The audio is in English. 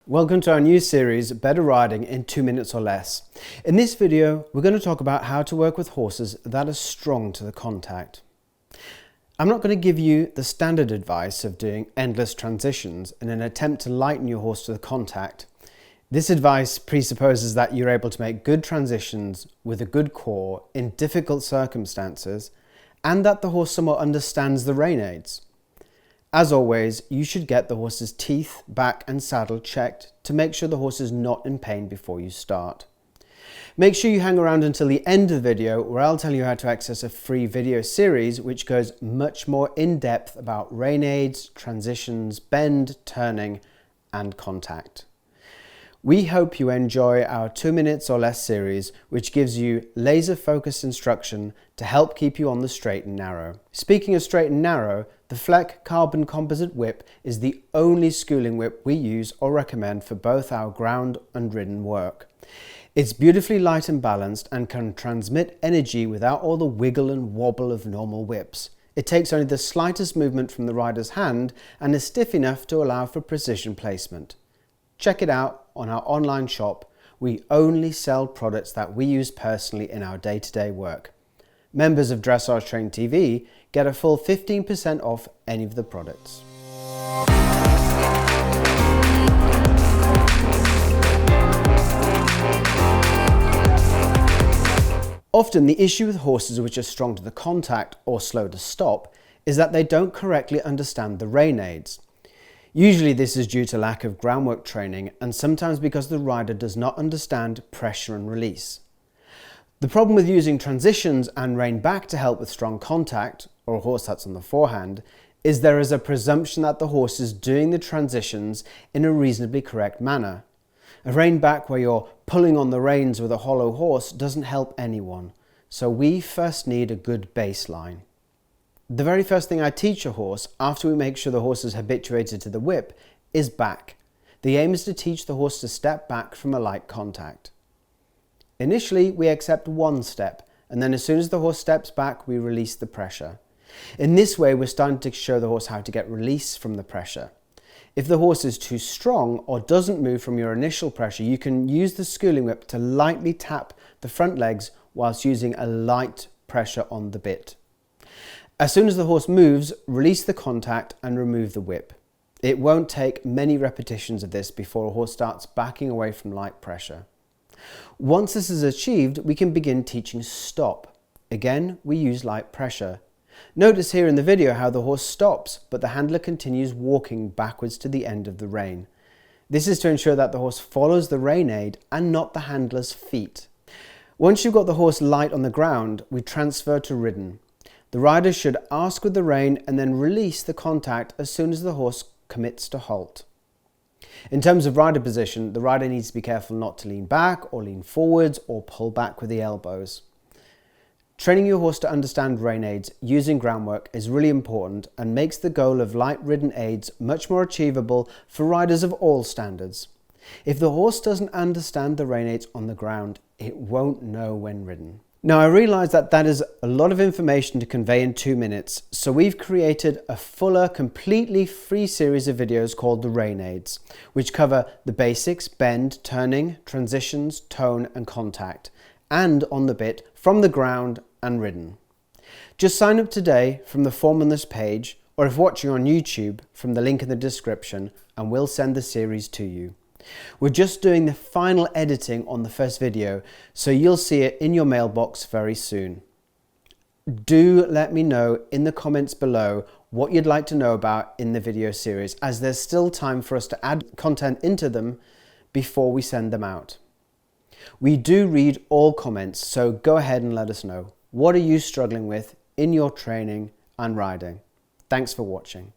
Welcome to our new series, Better Riding in 2 minutes or less. In this video, we're going to talk about how to work with horses that are strong to the contact. I'm not going to give you the standard advice of doing endless transitions in an attempt to lighten your horse to the contact. This advice presupposes that you're able to make good transitions with a good core in difficult circumstances and that the horse somewhat understands the rein aids. As always, you should get the horse's teeth, back and saddle checked to make sure the horse is not in pain before you start. Make sure you hang around until the end of the video where I'll tell you how to access a free video series which goes much more in depth about rein aids, transitions, bend, turning and contact. We hope you enjoy our 2 minutes or less series, which gives you laser focused instruction to help keep you on the straight and narrow. Speaking of straight and narrow, the Fleck carbon composite whip is the only schooling whip we use or recommend for both our ground and ridden work. It's beautifully light and balanced and can transmit energy without all the wiggle and wobble of normal whips. It takes only the slightest movement from the rider's hand and is stiff enough to allow for precision placement. Check it out on our online shop. We only sell products that we use personally in our day-to-day work. Members of Dressage Training TV get a full 15% off any of the products. Often the issue with horses which are strong to the contact or slow to stop is that they don't correctly understand the rein aids. Usually this is due to lack of groundwork training and sometimes because the rider does not understand pressure and release. The problem with using transitions and rein back to help with strong contact, or a horse that's on the forehand, is there is a presumption that the horse is doing the transitions in a reasonably correct manner. A rein back where you're pulling on the reins with a hollow horse doesn't help anyone, so we first need a good baseline. The very first thing I teach a horse after we make sure the horse is habituated to the whip is back. The aim is to teach the horse to step back from a light contact. Initially, we accept one step, and then as soon as the horse steps back, we release the pressure. In this way, we're starting to show the horse how to get release from the pressure. If the horse is too strong or doesn't move from your initial pressure, you can use the schooling whip to lightly tap the front legs whilst using a light pressure on the bit. As soon as the horse moves, release the contact and remove the whip. It won't take many repetitions of this before a horse starts backing away from light pressure. Once this is achieved, we can begin teaching stop. Again, we use light pressure. Notice here in the video how the horse stops, but the handler continues walking backwards to the end of the rein. This is to ensure that the horse follows the rein aid and not the handler's feet. Once you've got the horse light on the ground, we transfer to ridden. The rider should ask with the rein and then release the contact as soon as the horse commits to halt. In terms of rider position, the rider needs to be careful not to lean back or lean forwards or pull back with the elbows. Training your horse to understand rein aids using groundwork is really important and makes the goal of light ridden aids much more achievable for riders of all standards. If the horse doesn't understand the rein aids on the ground, it won't know when ridden. Now I realise that is a lot of information to convey in 2 minutes, so we've created a fuller, completely free series of videos called the rein aids, which cover the basics, bend, turning, transitions, tone and contact, and on the bit from the ground and ridden. Just sign up today from the form on this page, or if watching on YouTube, from the link in the description, and we'll send the series to you. We're just doing the final editing on the first video, so you'll see it in your mailbox very soon. Do let me know in the comments below what you'd like to know about in the video series, as there's still time for us to add content into them before we send them out. We do read all comments, so go ahead and let us know. What are you struggling with in your training and riding? Thanks for watching.